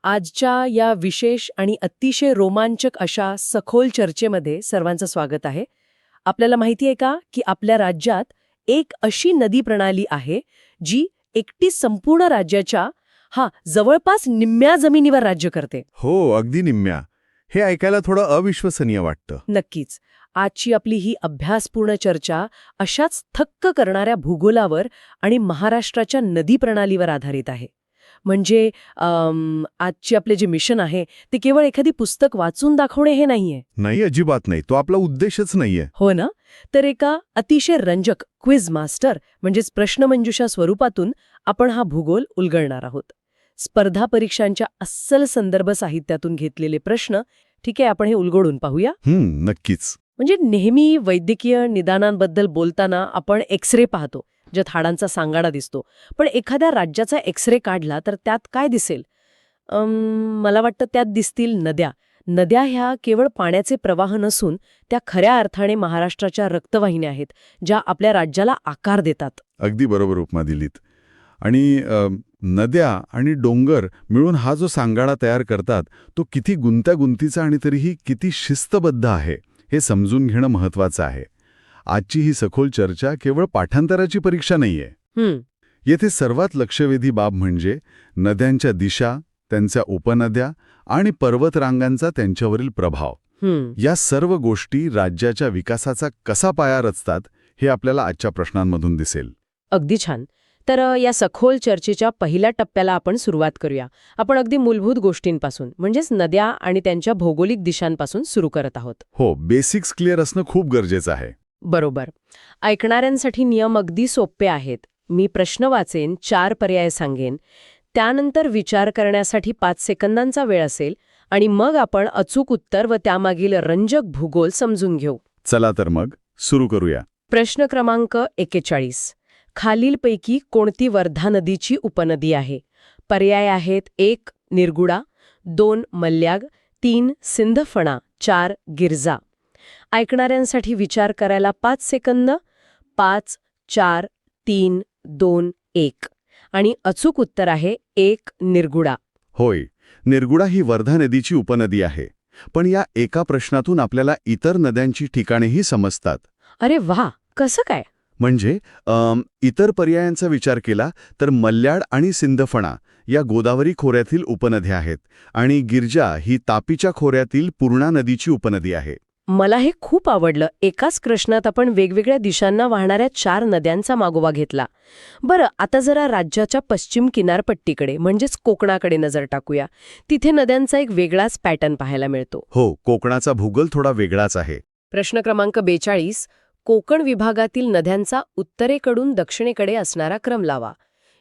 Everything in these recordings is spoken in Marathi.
आजच्या या विशेष आणि अतिशय रोमांचक अशा सखोल चर्चेमध्ये सर्वांचं स्वागत आहे. आपल्याला माहिती आहे का की आपल्या राज्यात एक अशी नदी प्रणाली आहे जी एकटी संपूर्ण राज्याच्या जवळपास निम्म्या जमिनीवर राज्य करते. हो, अगदी निम्म्या. हे ऐकायला थोडं अविश्वसनीय वाटतं. नक्कीच. आजची आपली ही अभ्यासपूर्ण चर्चा अशाच थक्क करणाऱ्या भूगोलावर आणि महाराष्ट्राच्या नदी प्रणालीवर आधारित आहे. म्हणजे आजचे आपले जे मिशन आहे ते केवळ एखादी पुस्तक वाचून दाखवणे हे नाहीये. नाही, अजिबात नाही. तो आपला उद्देशच नाहीये. हो ना? तर एका अतिशय रंजक क्विज मास्टर म्हणजेच प्रश्नमंजुषा स्वरूपातून आपण हा भूगोल उलगडणार आहोत. स्पर्धा परीक्षांच्या अस्सल संदर्भ साहित्यातून घेतलेले प्रश्न. ठीक आहे, आपण हे उलगडून पाहूया. नक्कीच. म्हणजे नेहमी वैद्यकीय निदानांबद्दल बोलताना आपण एक्सरे पाहतो, ज्यात हाडांचा सांगाडा दिसतो. पण एखाद्या राज्याचा एक्सरे काढला तर त्यात काय दिसेल? मला वाटतं त्यात दिसतील नद्या. नद्या ह्या केवळ पाण्याचे प्रवाह नसून त्या खऱ्या अर्थाने महाराष्ट्राच्या रक्तवाहिन्या आहेत, ज्या आपल्या राज्याला आकार देतात. अगदी बरोबर उपमा दिलीत. आणि नद्या आणि डोंगर मिळून हा जो सांगाडा तयार करतात तो किती गुंतागुंतीचा आणि तरीही किती शिस्तबद्ध आहे हे समजून घेणं महत्वाचं आहे. आजची ही सखोल चर्चा केवळ पाठांतराची परीक्षा नाहीये. येथे सर्वात लक्षवेधी बाब म्हणजे नद्यांच्या दिशा, त्यांच्या उपनद्या आणि पर्वतरांगांचा त्यांच्यावरील प्रभाव. या सर्व गोष्टी राज्याच्या विकासाचा कसा पाया रचतात हे आपल्याला आजच्या प्रश्नांमधून दिसेल. अगदी छान. तर या सखोल चर्चेच्या पहिल्या टप्प्याला आपण सुरुवात करूया. आपण अगदी मूलभूत गोष्टींपासून म्हणजेच नद्या आणि त्यांच्या भौगोलिक दिशांपासून सुरू करत आहोत. हो, बेसिक्स क्लिअर असणं खूप गरजेचं आहे. बरोबर. ऐकणाऱ्यांसाठी नियम अगदी सोपे आहेत. मी प्रश्न वाचेन, 4 पर्याय सांगेन, त्यानंतर विचार करण्यासाठी 5 सेकंदांचा वेळ असेल आणि मग आपण अचूक उत्तर व त्यामागील रंजक भूगोल समजून घेऊ. चला तर मग सुरू करूया. प्रश्न क्रमांक 41. खालीलपैकी कोणती वर्धा नदीची उपनदी आहे? पर्याय आहेत: 1 निरगुडा, 2 मल्याग, 3 सिंधफणा, 4 गिरजा. ऐकणाऱ्यांसाठी विचार करायला 5 सेकंद. 5, 4, 3, 2, 1. आणि अचूक उत्तर आहे 1 निरगुडा. होय, निरगुडा ही वर्धा नदीची उपनदी आहे. पण या एका प्रश्नातून आपल्याला इतर नद्यांची ठिकाणेही समजतात. अरे वा, कसं काय? म्हणजे इतर पर्यायांचा विचार केला तर मल्याड आणि सिंधफणा या गोदावरी खोऱ्यातील उपनद्या आहेत आणि गिरजा ही तापीच्या खोऱ्यातील पूर्णा नदीची उपनदी आहे. मला हे खूप आवडलं. एकाच प्रश्नात आपण वेगवेगळ्या दिशांना वाहणाऱ्या 4 नद्यांचा मागोवा घेतला. बरं, आता जरा राज्याच्या पश्चिम किनारपट्टीकडे म्हणजेच कोकणाकडे नजर टाकूया. तिथे नद्यांचा एक वेगळाच पॅटर्न पाहायला मिळतो. हो, कोकणाचा भूगोल थोडा वेगळाच आहे. प्रश्न क्रमांक 42. कोकण विभागातील नद्यांचा उत्तरेकडून दक्षिणेकडे असणारा क्रम लावा.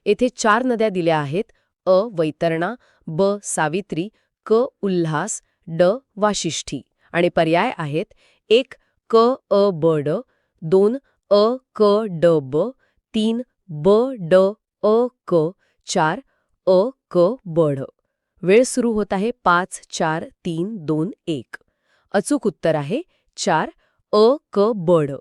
येथे 4 नद्या दिल्या आहेत: अ वैतरणा, ब सावित्री, क उल्हास, ड वाशिष्ठी. आणि पर्याय आहेत: 1 क अ ब ड, 2 अ क ड ब, 3 ब ड अ क, 4 अ क ब ड. वेळ सुरू होत आहे 5, 4, 3, 2, 1. अचूक उत्तर आहे 4 अ क ब ड.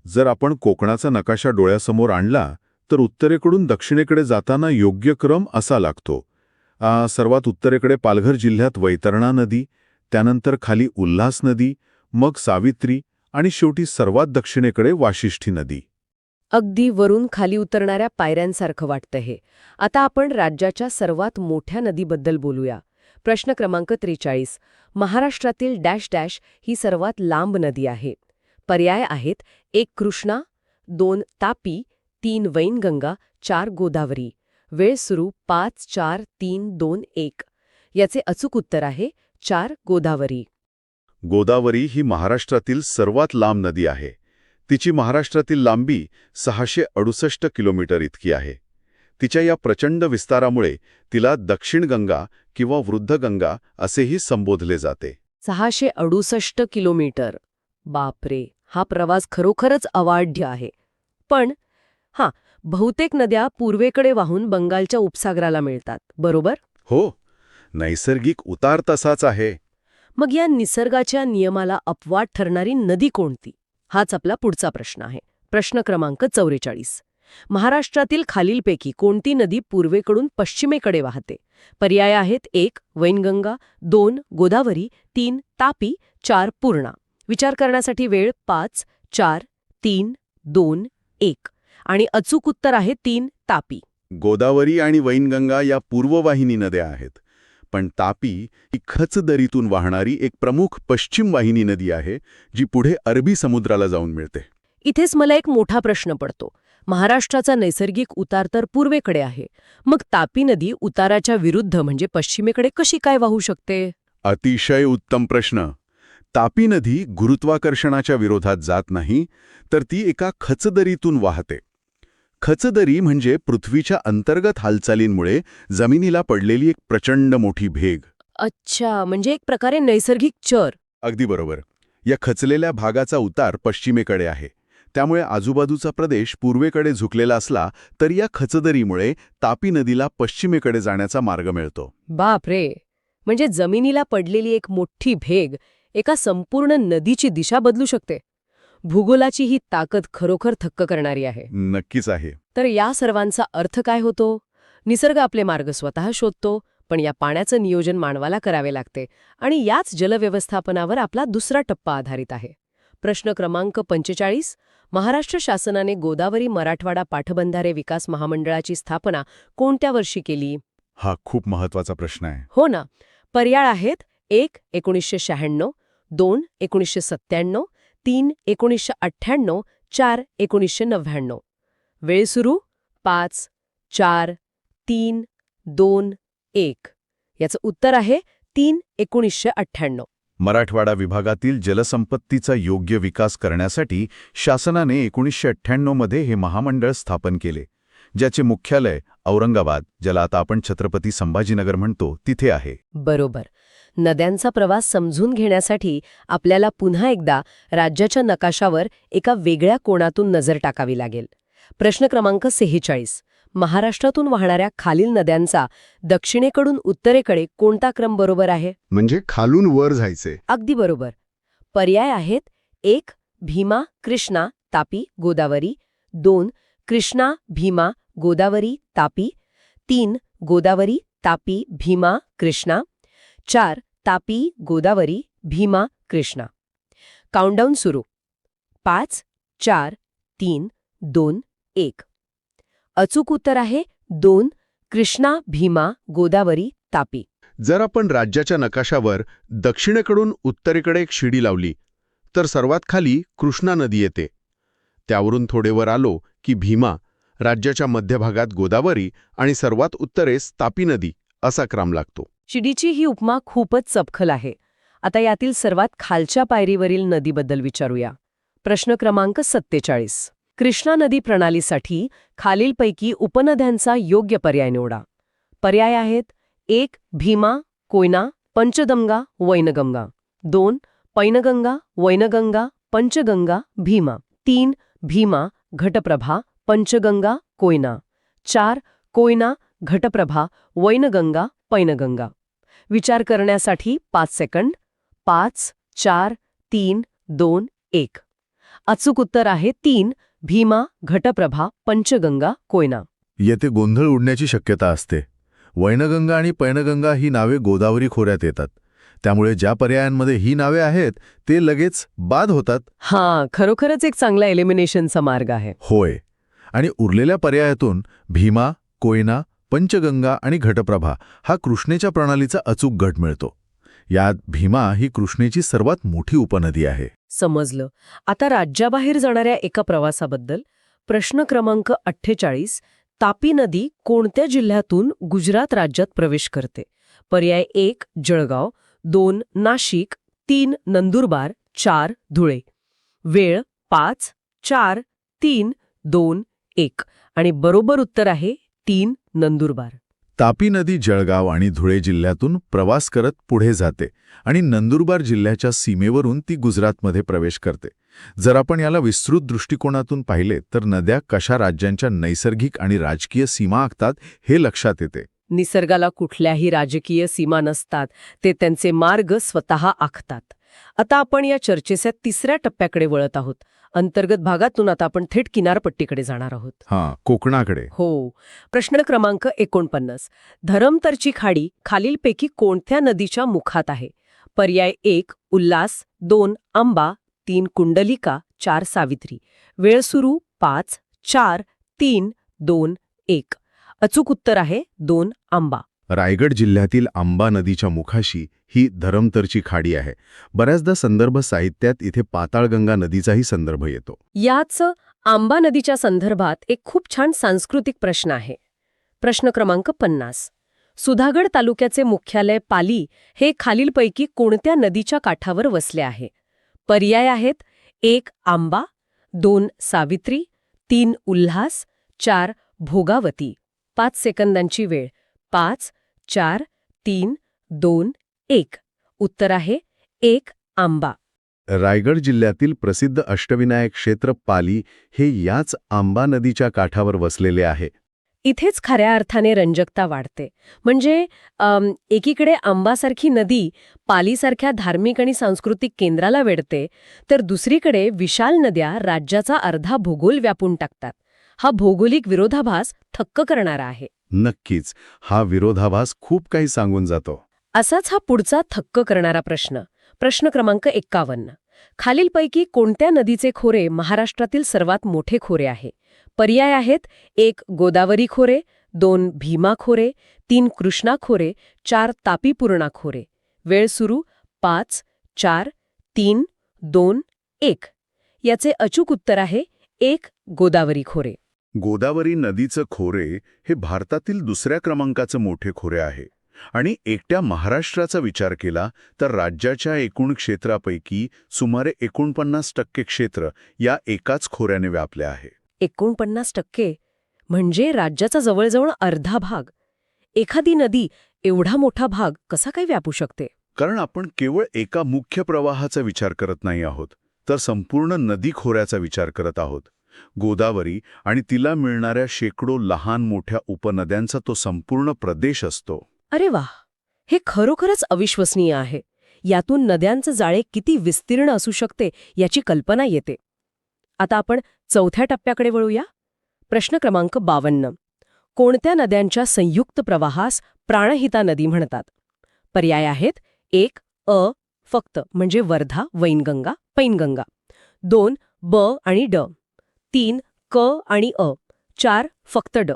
जर आपण कोकणाचा नकाशा डोळ्यासमोर आणला तर उत्तरेकडून दक्षिणेकडे जाताना योग्य क्रम असा लागतो. सर्वात उत्तरेकडे पालघर जिल्ह्यात वैतरणा नदी, त्यानंतर खाली उल्हास नदी, मग सावित्री आणि शेवटी सर्वात दक्षिणेकडे वाशिष्ठी नदी. अगदी वरून खाली उतरणाऱ्या पायऱ्यांसारखं वाटतं हे. आता आपण राज्याच्या सर्वात मोठ्या नदीबद्दल बोलूया. प्रश्न क्रमांक 43. महाराष्ट्रातील डॅश डॅश ही सर्वात लांब नदी आहे. पर्याय आहेत: 1 कृष्णा, 2 तापी, 3 वैनगंगा, 4 गोदावरी. वेळ सुरू 5, 4, 3, 2, 1. याचे अचूक उत्तर आहे 4 गोदावरी. गोदावरी ही महाराष्ट्रातील सर्वात लांब नदी आहे. तिची महाराष्ट्रातील लांबी 668 किलोमीटर इतकी आहे. तिच्या या प्रचंड विस्तारामुळे तिला दक्षिण गंगा किंवा वृद्ध गंगा असेही संबोधले जाते. 668 किलोमीटर. बापरे, हा प्रवास खरोखरच अवाढ्य आहे. पण बहुतेक नद्या पूर्वेकडे वाहून बंगालच्या उपसागराला मिळतात, बरोबर? हो, नैसर्गिक उतार तसाच आहे. मग या निसर्गाच्या नियमाला अपवाद ठरणारी नदी कोणती? हाच आपला पुढचा प्रश्न आहे. प्रश्न क्रमांक 44. महाराष्ट्रातील खालीलपैकी कोणती नदी पूर्वेकडून पश्चिमेकडे वाहते? पर्याय आहेत 1. वैनगंगा, 2. गोदावरी, 3. तापी, 4. पूर्णा. विचार करण्यासाठी वेळ 5, 4, 3, 2, 1. आणि अचूक उत्तर आहे 3. तापी. गोदावरी आणि वैनगंगा या पूर्ववाहिनी नद्या आहेत. पण तापी ही खचदरीतून वाहणारी एक प्रमुख पश्चिम वाहिनी नदी आहे, जी पुढे अरबी समुद्राला जाऊन मिळते. इथेच मला एक मोठा प्रश्न पडतो. महाराष्ट्राचा नैसर्गिक उतार तर पूर्वेकडे आहे. मग तापी नदी उताराच्या विरुद्ध म्हणजे पश्चिमेकडे कशी काय वाहू शकते? अतिशय उत्तम प्रश्न. तापी नदी गुरुत्वाकर्षणाच्या विरोधात जात नाही, तर ती एका खचदरीतून वाहते. खचदरी म्हणजे पृथ्वीच्या अंतर्गत हालचालींमुळे जमिनीला पडलेली एक प्रचंड मोठी भेग. अच्छा, म्हणजे एक प्रकारे नैसर्गिक चर. अगदी बरोबर. या खचलेल्या भागाचा उतार पश्चिमेकडे आहे. त्यामुळे आजूबाजूचा प्रदेश पूर्वेकडे झुकलेला असला तरी या खचदरीमुळे तापी नदीला पश्चिमेकडे जाण्याचा मार्ग मिळतो. बाप रे, म्हणजे जमिनीला पडलेली एक मोठी भेग एका संपूर्ण नदीची दिशा बदलू शकते. भूगोलाची ही ताकद खरोखर थक्क करणारी आहे. नक्कीच आहे. तर या सर्वांचा अर्थ काय होतो? निसर्ग आपले मार्ग स्वतः शोधतो, पण या पाण्याचं नियोजन मानवाला करावे लागते. आणि याच जलव्यवस्थापनावर आपला दुसरा टप्पा आधारित आहे. प्रश्न क्रमांक 45. महाराष्ट्र शासनाने गोदावरी मराठवाडा पाटबंधारे विकास महामंडळाची स्थापना कोणत्या वर्षी केली? हा खूप महत्वाचा प्रश्न आहे. हो ना. पर्याय आहेत 1. 1996, 2. 1997, 3. 1998, 4. 1999. वेळ सुरू 5, 4, 3, 2, 1. याचं उत्तर आहे 3. 1998. मराठवाडा विभागातील जलसंपत्तीचा योग्य विकास करण्यासाठी शासनाने 1998 मध्ये हे महामंडळ स्थापन केले, ज्याचे मुख्यालय औरंगाबाद, ज्याला आता आपण छत्रपती संभाजीनगर म्हणतो, तिथे आहे. बरोबर. नद्यांचा प्रवास समजून घेण्यासाठी आपल्याला पुन्हा एकदा राज्याच्या नकाशावर एका वेगळ्या कोनातून नजर टाकावी लागेल. प्रश्न क्रमांक 46. महाराष्ट्रातून वाहणाऱ्या खालील नद्यांचा दक्षिणेकडून उत्तरेकडे कोणता क्रम बरोबर आहे? म्हणजे खालून वर जायचे. अगदी बरोबर. पर्याय आहेत 1. भीमा, कृष्णा, तापी, गोदावरी, 2. कृष्णा, भीमा, गोदावरी, तापी, 3. गोदावरी, तापी, भीमा, कृष्णा, 4. तापी, गोदावरी, भीमा, कृष्णा. काउंटडाऊन सुरू. 5, 4, 3, 2, 1. अचूक उत्तर आहे 2. कृष्णा, भीमा, गोदावरी, तापी. जर आपण राज्याच्या नकाशावर दक्षिणेकडून उत्तरेकडे एक शिडी लावली तर सर्वात खाली कृष्णा नदी येते. त्यावरून थोडे वर आलो की भीमा, राज्याच्या मध्यभागात गोदावरी आणि सर्वात उत्तरेस तापी नदी असा क्रम लागतो. शिडीची ही उपमा खूपच चपखल आहे. आता यातील सर्वात खालच्या पायरीवरील नदीबद्दल विचारूया. प्रश्न क्रमांक 47. कृष्णा नदी प्रणालीसाठी खालीलपैकी उपनद्यांचा योग्य पर्याय निवडा. पर्याय आहेत 1. भीमा, कोयना, पंचगंगा, वैनगंगा, 2. पैनगंगा, वैनगंगा, पंचगंगा, भीमा, 3. भीमा, घटप्रभा, पंचगंगा, कोयना, 4. कोयना, घटप्रभा, वैनगंगा, पैनगंगा. विचार करण्यासाठी 5 सेकंद. 5, 4, 3, 2, 1. अचूक उत्तर आहे 3. भीमा, घटप्रभा, पंचगंगा, कोयना. येथे गोंधळ उडण्याची शक्यता असते. वैनगंगा आणि पैनगंगा ही नावे गोदावरी खोऱ्यात येतात. त्यामुळे ज्या पर्यायांमध्ये ही नावे आहेत ते लगेच बाद होतात. हां, खरोखरच एक चांगला एलिमिनेशनचा मार्ग आहे. होय. आणि उरलेल्या पर्यायातून भीमा, कोयना, पंचगंगा आणि घटप्रभा हा कृष्णेच्या प्रणालीचा अचूक गट मिळतो. यात भीमा ही कृष्णेची सर्वात मोठी उपनदी आहे. समजलं. आता राज्याबाहेर जाणाऱ्या एका प्रवासाबद्दल. प्रश्न क्रमांक 48. तापी नदी कोणत्या जिल्ह्यातून गुजरात राज्यात प्रवेश करते? पर्याय 1. जळगाव, 2. नाशिक, 3. नंदुरबार, 4. धुळे. वेळ 5, 4, 3, 2, 1. आणि बरोबर उत्तर आहे 3. नंदुरबार. तापी नदी जळगाव आणि धुळे जिल्ह्यातून प्रवास करत पुढे जाते आणि नंदुरबार जिल्ह्याच्या सीमेवरून ती गुजरातमध्ये प्रवेश करते. जर आपण याला विस्तृत दृष्टिकोनातून पाहिले तर नद्या कशा राज्यांच्या नैसर्गिक आणि राजकीय सीमा आखतात हे लक्षात येते. निसर्गाला कुठल्याही राजकीय सीमा नसतात. ते त्यांचे मार्ग स्वतः आखतात. आता आपण या चर्चेच्या तिसऱ्या टप्प्याकडे वळत आहोत. अंतर्गत भागातून आता आपण थेट किनारपट्टीकडे जाणार आहोत. हां, कोकणाकडे. हो. प्रश्न क्रमांक 49. धरमतरची खाडी खालीलपैकी कोणत्या नदीच्या मुखात आहे? पर्याय 1 उल्हास, 2 आंबा, 3 कुंडलिका, 4 सावित्री. वेळ सुरू 5, 4, 3, 2, 1. अचूक उत्तर आहे 2 आंबा. रायगड जिल्ह्यातील आंबा नदीच्या मुखाशी ही धरमतरची खाडी आहे. बऱ्याचदा संदर्भ साहित्यात इथे पाताळगंगा नदीचाही संदर्भ येतो. याच आंबा नदीच्या संदर्भात एक खूप छान सांस्कृतिक प्रश्न आहे. प्रश्न क्रमांक 50. सुधागड तालुक्याचे मुख्यालय पाली हे खालीलपैकी कोणत्या नदीच्या काठावर वसले आहे? पर्याय आहेत 1 आंबा, 2 सावित्री, 3 उल्हास, 4 भोगावती. 5 सेकंदांची वेळ. 5, 4, 3, 2, 1. उत्तर आहे 1 आंबा. रायगड जिल्ह्यातील प्रसिद्ध अष्टविनायक क्षेत्र पाली हे याच आंबा नदीच्या काठावर वसलेले आहे. इथेच खऱ्या अर्थाने रंजकता वाढते. म्हणजे एकीकडे आंबासारखी नदी पालीसारख्या धार्मिक आणि सांस्कृतिक केंद्राला वेढते, तर दुसरीकडे विशाल नद्या राज्याचा अर्धा भूगोल व्यापून टाकतात. हा भौगोलिक विरोधाभास थक्क करणारा आहे. नक्कीच, हा विरोधाभास खूप काही सांगून जातो. असाच हा पुढचा थक्क करणारा प्रश्न. प्रश्न क्रमांक 51. खालीलपैकी कोणत्या नदीचे खोरे महाराष्ट्रातील सर्वात मोठे खोरे आहे? पर्याय आहेत 1 गोदावरी खोरे, 2 भीमा खोरे, 3 कृष्णा खोरे, 4 तापी पूर्णा खोरे. वेळ सुरू 5, 4, 3, 2, 1. याचे अचूक उत्तर आहे 1 गोदावरी खोरे. गोदावरी नदीचं खोरे हे भारतातील दुसऱ्या क्रमांकाचं मोठे खोरे आहे आणि एकट्या महाराष्ट्राचा विचार केला तर राज्याच्या एकूण क्षेत्रापैकी सुमारे 49% क्षेत्र या एकाच खोऱ्याने व्यापले आहे. 49% म्हणजे राज्याचा जवळजवळ अर्धा भाग. एखादी नदी एवढा मोठा भाग कसा काय व्यापू शकते? कारण आपण केवळ एका मुख्य प्रवाहाचा विचार करत नाही आहोत, तर संपूर्ण नदी खोऱ्याचा विचार करत आहोत. गोदावरी आणि तिला मिळणाऱ्या शेकडो लहान मोठ्या उपनद्यांचा तो संपूर्ण प्रदेश असतो. अरे वाह, हे खरोखरच अविश्वसनीय आहे. यातून नद्यांचं जाळे किती विस्तीर्ण असू शकते याची कल्पना येते. आता आपण चौथ्या टप्प्याकडे वळूया. प्रश्न क्रमांक 52. कोणत्या नद्यांच्या संयुक्त प्रवाहास प्राणहिता नदी म्हणतात? पर्याय आहेत 1 फक्त म्हणजे वर्धा, वैनगंगा, पैनगंगा, 2 ब आणि ड, 3 क आणि 4 फक्त ड.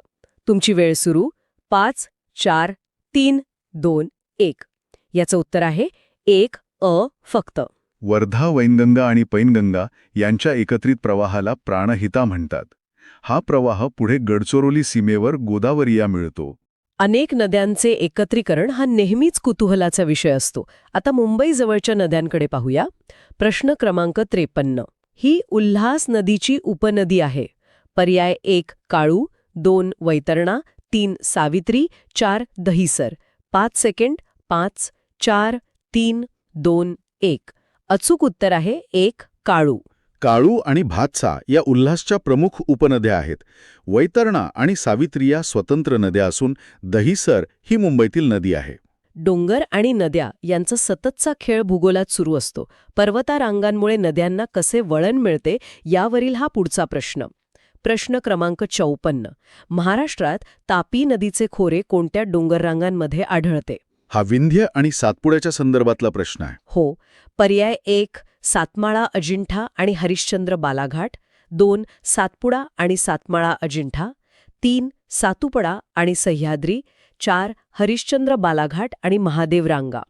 तुमची वेळ सुरू 5, 4, 3, 2, 1. याचं उत्तर आहे 1 फक्त. वर्धा, वैनगंगा आणि पैनगंगा यांच्या एकत्रित प्रवाहाला प्राणहिता म्हणतात. हा प्रवाह पुढे गडचिरोली सीमेवर गोदावरीला मिळतो. अनेक नद्यांचे एकत्रीकरण हा नेहमीच कुतूहलाचा विषय असतो. आता मुंबईजवळच्या नद्यांकडे पाहूया. प्रश्न क्रमांक 53. ही उल्हास नदीची उपनदी आहे. पर्याय 1 काळू, 2 वैतरणा, 3 सावित्री, 4 दहिसर. 5 सेकंड. 5, 4, 3, 2, 1. अचूक उत्तर आहे 1 काळू. काळू आणि भातसा या उल्हासच्या प्रमुख उपनद्या आहेत. वैतरणा आणि सावित्री या स्वतंत्र नद्या असून दहिसर ही मुंबईतील नदी आहे. डोंगर आणि नद्या यांचा सततचा खेळ भूगोलात सुरू असतो. पर्वतारांगांमुळे नद्यांना कसे वळण मिळते यावरील हा पुढचा प्रश्न. प्रश्न क्रमांक 54. महाराष्ट्रात तापी नदीचे खोरे कोणत्या डोंगररांगांमध्ये आढळते? हा विंध्य आणि सातपुड्याच्या संदर्भातला प्रश्न आहे. हो. पर्याय 1 सातमाळा अजिंठा आणि हरिश्चंद्र बालाघाट, 2 सातपुडा आणि सातमाळा अजिंठा, 3 सातुपडा आणि सह्याद्री, 4 हरिश्चंद्र बालाघाट आणि महादेव रांगा.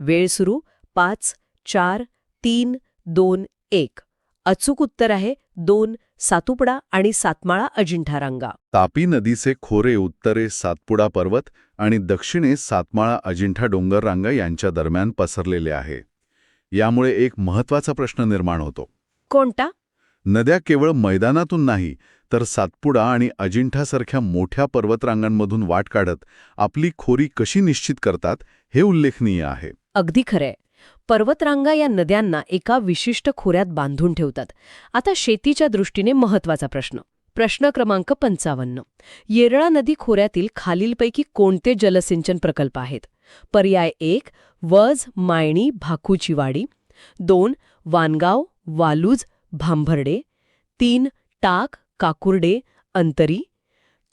वेळ सुरू 5, 4, 3, 2, 1. अचूक उत्तर आहे 2 सातुपडा आणि सातमाळा अजिंठा रांगा. तापी नदीचे खोरे उत्तरे सातपुडा पर्वत आणि दक्षिणेस सातमाळा अजिंठा डोंगर रांगा यांच्या दरम्यान पसरलेले आहे. यामुळे एक महत्त्वाचा प्रश्न निर्माण होतो. कोणता? नद्या केवळ मैदानातून नाही तर सातपुडा आणि अजिंठासारख्या मोठ्या पर्वतरांगांमधून वाट काढत आपली खोरी कशी निश्चित करतात हे उल्लेखनीय आहे. अगदी खरंय. पर्वतरांगा या नद्यांना एका विशिष्ट खोऱ्यात बांधून ठेवतात. आता शेतीच्या दृष्टीने महत्त्वाचा प्रश्न. प्रश्न क्रमांक 55. येरळा नदी खोऱ्यातील खालीलपैकी कोणते जलसिंचन प्रकल्प आहेत? पर्याय 1 वज, मायणी, भाकूचीवाडी, 2 वानगाव, वालूज, भांभर्डे. 3 टाक, काकुर्डे, अंतरी.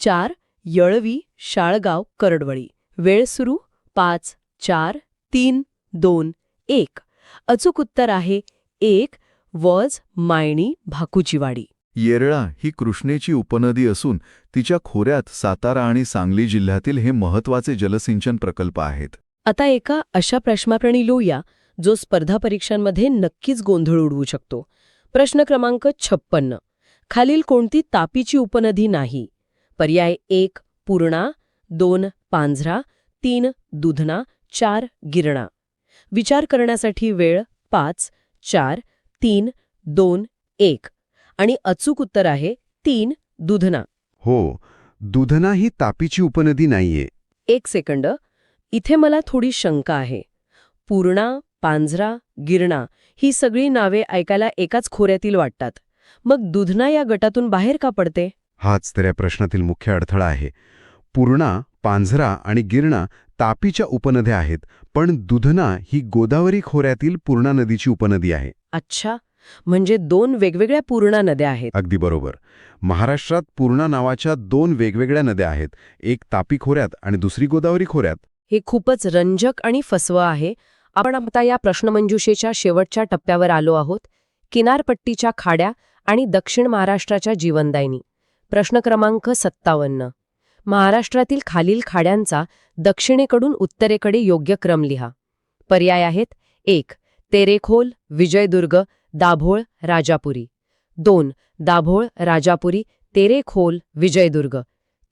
4 यळवी, शाळगाव, करडवळी. वेळ सुरू 5, 4, 3, 2, 1. अचूक उत्तर आहे 1 वज, मायणी, भाकुचीवाडी. येरळा ही कृष्णेची उपनदी असून तिच्या खोऱ्यात सातारा आणि सांगली जिल्ह्यातील हे महत्त्वाचे जलसिंचन प्रकल्प आहेत. आता एका अशा प्रश्नाप्रणी लोया जो स्पर्धा परीक्षांमध्ये नक्कीच गोंधळ उडवू शकतो. प्रश्न क्रमांक 56. खालील कोणती तापीची उपनदी नाही? पर्याय 1 पूर्णा, 2 पांझरा, 3 दुधना, 4 गिरणा. विचार करण्यासाठी वेळ 5, 4, 3, 2, 1. आणि अचूक उत्तर आहे 3 दुधना. हो, दुधना ही तापीची उपनदी नाहीये. 1 सेकंड. इथे मला थोडी शंका आहे. पूर्णा, पांझरा, गिरणा ही सगळी नावे ऐकायला एकाच खोऱ्यातील वाटतात. मग दुधना या गटातून बाहेर का पडते? हाच तर या प्रश्नातील मुख्य अडथळा आहे. पूर्णा, पांझरा आणि गिरणा तापीच्या उपनद्या आहेत, पण दुधना ही गोदावरी खोऱ्यातील पूर्णा नदीची उपनदी आहे. अच्छा, म्हणजे 2 वेगवेगळ्या पूर्णा नद्या आहेत. अगदी बरोबर. महाराष्ट्रात पूर्णा नावाच्या 2 वेगवेगळ्या नद्या आहेत, एक तापी खोऱ्यात आणि दुसरी गोदावरी खोऱ्यात. हे खूपच रंजक आणि फसवं आहे. आपण आता या प्रश्नमंजुषेच्या शेवटच्या टप्प्यावर आलो आहोत. किनारपट्टीच्या खाड्या आणि दक्षिण महाराष्ट्राच्या जीवनदायिनी. प्रश्न क्रमांक 57. महाराष्ट्रातील खालील खाड्यांचा दक्षिणेकडून उत्तरेकडे योग्य क्रम लिहा. पर्याय आहेत 1 तेरेखोल, विजयदुर्ग, दाभोळ, राजापुरी. 2 दाभोळ, राजापुरी, तेरेखोल, विजयदुर्ग.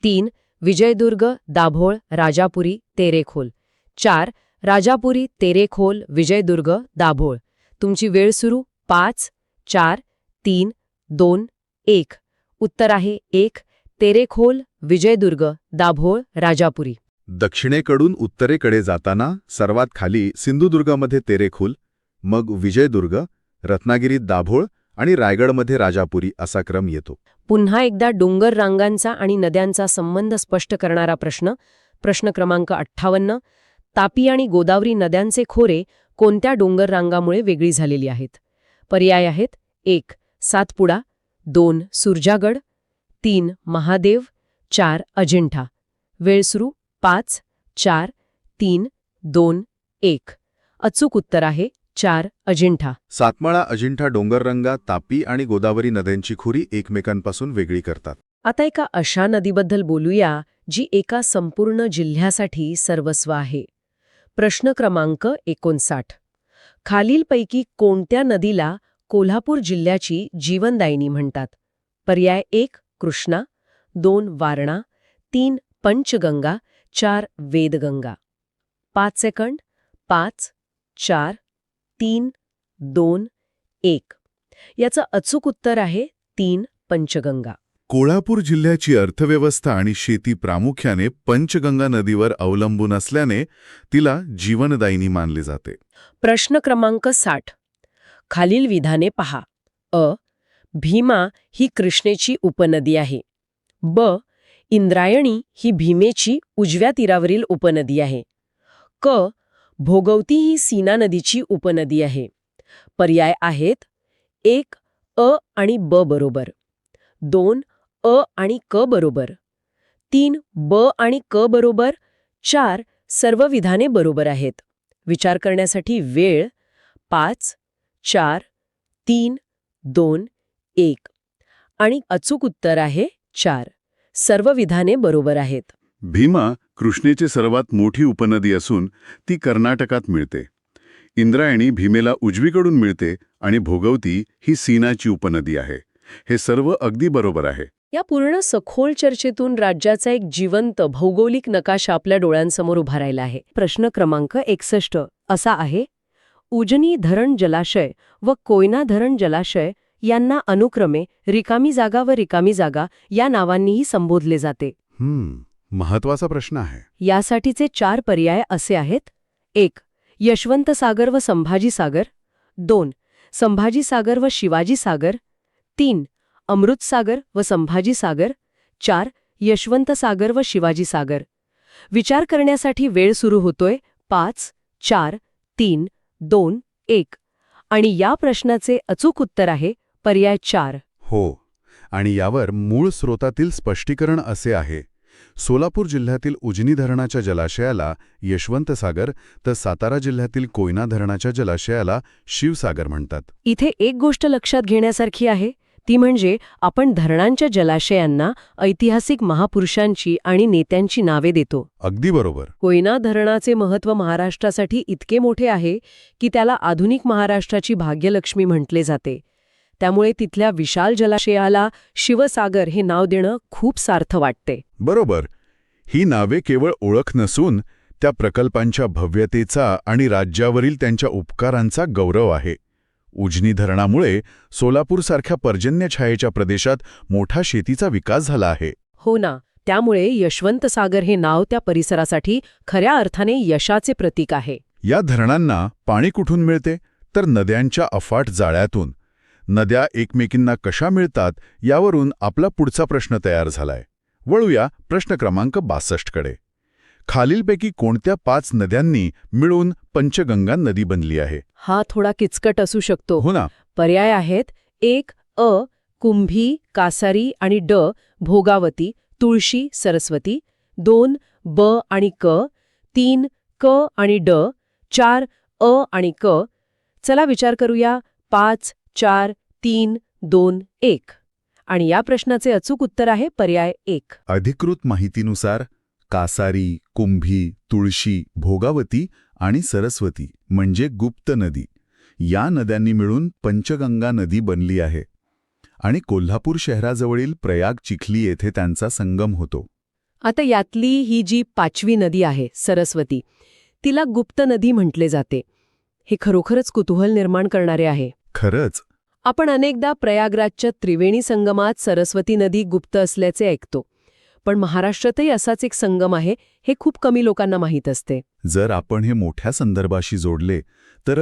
3 विजयदुर्ग, दाभोळ, राजापुरी, तेरेखोल. 4 राजापुरी, तेरेखोल, विजयदुर्ग, दाभोळ. तुमची वेळ सुरू 5, 4, 3, 2, 1. उत्तर आहे 1 तेरेखोल, विजयदुर्ग, दाभोळ, राजापुरी. दक्षिणेकडून उत्तरेकडे जाताना सर्वात खाली सिंधुदुर्गामध्ये तेरेखोल, मग विजयदुर्ग, रत्नागिरीत दाभोळ आणि रायगडमध्ये राजापुरी असा क्रम येतो. पुन्हा एकदा डोंगर रांगांचा आणि नद्यांचा संबंध स्पष्ट करणारा प्रश्न. प्रश्न क्रमांक 58. तापी आणि गोदावरी नद्यांचे खोरे कोणत्या डोंगर रांगामुळे वेगळी झालेली आहेत? पर्याय आहेत 1 सातपुडा, 2 सुरजागड, 3 महादेव, 4 अजिंठा. वेळ सुरू 5, 4, 3, 2, 1. अचूक उत्तर आहे 4 अजिंठा. सातमाळा अजिंठा डोंगररंगा तापी आणि गोदावरी नद्यांची खोरी एकमेकांपासून वेगळी करतात. आता एका अशा नदीबद्दल बोलूया जी एका संपूर्ण जिल्ह्यासाठी सर्वस्व आहे. प्रश्न क्रमांक 59. खालीलपैकी कोणत्या नदीला कोल्हापूर जिल्ह्याची जीवनदायिनी म्हणतात? पर्याय 1 कृष्णा, 2 वारणा, 3 पंचगंगा, 4 वेदगंगा. 5 सेकंड. 5, 4, 3, 2, 1. याचं अचूक उत्तर आहे 3 पंचगंगा. कोल्हापूर जिल्ह्याची अर्थव्यवस्था आणि शेती प्रामुख्याने पंचगंगा नदीवर अवलंबून असल्याने तिला जीवनदायिनी मानले जाते. प्रश्न क्रमांक 60. खालील विधाने पहा. अ. भीमा ही कृष्णेची उपनदी आहे. ब. इंद्रायणी ही भीमेची उजव्या तीरावरील उपनदी आहे. क. भोगवती ही सीना नदीची उपनदी आहे. पर्याय आहेत 1 अ आणि ब बरोबर, 2 अ आणि क बरोबर, 3 ब आणि क बरोबर, 4 सर्व विधाने बरोबर आहेत. विचार करण्यासाठी वेळ 5, 4, 3, 2, 1. आणि अचूक उत्तर आहे 4 सर्व विधाने बरोबर आहेत. भीमा कृष्णेची सर्वात मोठी उपनदी असून ती कर्नाटकात मिळते. इंद्रायणी भीमेला उजवीकडून मिळते आणि भोगवती ही सीनाची उपनदी आहे. हे सर्व अगदी बरोबर आहे. या पूर्ण सखोल चर्चेतून राज्याचा एक जिवंत भौगोलिक नकाशा आपल्या डोळ्यांसमोर उभा राहिला आहे. प्रश्न क्रमांक 61 असा आहे. उजनी धरण जलाशय व कोयना धरण जलाशय यांना अनुक्रमे रिकामी जागा व रिकामी जागा या नावांनीही संबोधले जाते. महत्वाचा प्रश्न आहे. यासाठीचे 4 पर्याय असे आहेत. 1 यशवंत सागर व संभाजी सागर, 2 संभाजी सागर व शिवाजी सागर, 3 अमृत सागर व संभाजी सागर, 4 यशवंत सागर व शिवाजी सागर. विचार करण्यासाठी वेळ सुरू होतोय 5, 4, 3, 2, 1. आणि या प्रश्नाचे अचूक उत्तर आहे पर्याय 4. हो, आणि यावर मूळ स्रोतातील स्पष्टीकरण असे आहे. सोलापूर जिल्ह्यातील उजनी धरणाच्या जलाशयाला यशवंतसागर तर सातारा जिल्ह्यातील कोयना धरणाच्या जलाशयाला शिवसागर म्हणतात. इथे एक गोष्ट लक्षात घेण्यासारखी आहे, ती म्हणजे आपण धरणांच्या जलाशयांना ऐतिहासिक महापुरुषांची आणि नेत्यांची नावे देतो. अगदी बरोबर. कोयना धरणाचे महत्त्व महाराष्ट्रासाठी इतके मोठे आहे की त्याला आधुनिक महाराष्ट्राची भाग्यलक्ष्मी म्हटले जाते. त्यामुळे तिथल्या विशाल जलाशयाला शिवसागर हे नाव देणं खूप सार्थ वाटते. बरोबर. ही नावे केवळ ओळख नसून त्या प्रकल्पांच्या भव्यतेचा आणि राज्यावरील त्यांच्या उपकारांचा गौरव आहे. उजनी धरणामुळे सोलापूरसारख्या पर्जन्यछायेच्या प्रदेशात मोठा शेतीचा विकास झाला आहे. हो ना, त्यामुळे यशवंतसागर हे नाव त्या परिसरासाठी खऱ्या अर्थाने यशाचे प्रतीक आहे. या धरणांना पाणी कुठून मिळते? तर नद्यांच्या अफाट जाळ्यातून. नद्या एकमेकींना कशा मिळतात यावरून आपला पुढचा प्रश्न तयार झालाय. वळूया प्रश्न क्रमांक 62 कडे. खालीलपैकी कोणत्या 5 नद्यांनी मिळून पंचगंगा नदी बनली आहे? हा थोडा किचकट असू शकतो. हो ना. पर्याय आहेत 1 अ कुंभी, कासारी आणि ड भोगावती, तुळशी, सरस्वती, 2 ब आणि क, 3 क आणि ड, 4 अ आणि क. चला विचार करूया. 5, 4, 3, 2, 1. आणि या प्रश्नाचे अचूक उत्तर आहे पर्याय 1. अधिकृत माहितीनुसार कासारी, कुंभी, तुळशी, भोगावती आणि सरस्वती म्हणजे गुप्त नदी या नद्यांनी मिळून पंचगंगा नदी बनली आहे. आणि कोल्हापूर शहराजवळील प्रयाग चिखली येथे त्यांचा संगम होतो. आता यातली ही जी 5वी नदी आहे सरस्वती, तिला गुप्त नदी म्हटले जाते. हे खरोखरच कुतूहल निर्माण करणारे आहे. खरंच. आपण अनेकदा प्रयागराजच्या त्रिवेणी संगमात सरस्वती नदी गुप्त असल्याचे ऐकतो. पण महाराष्ट्रातही असाच एक संगम आहे हे खूप कमी लोकांना माहीत असते. जर आपण हे मोठ्या संदर्भाशी जोडले तर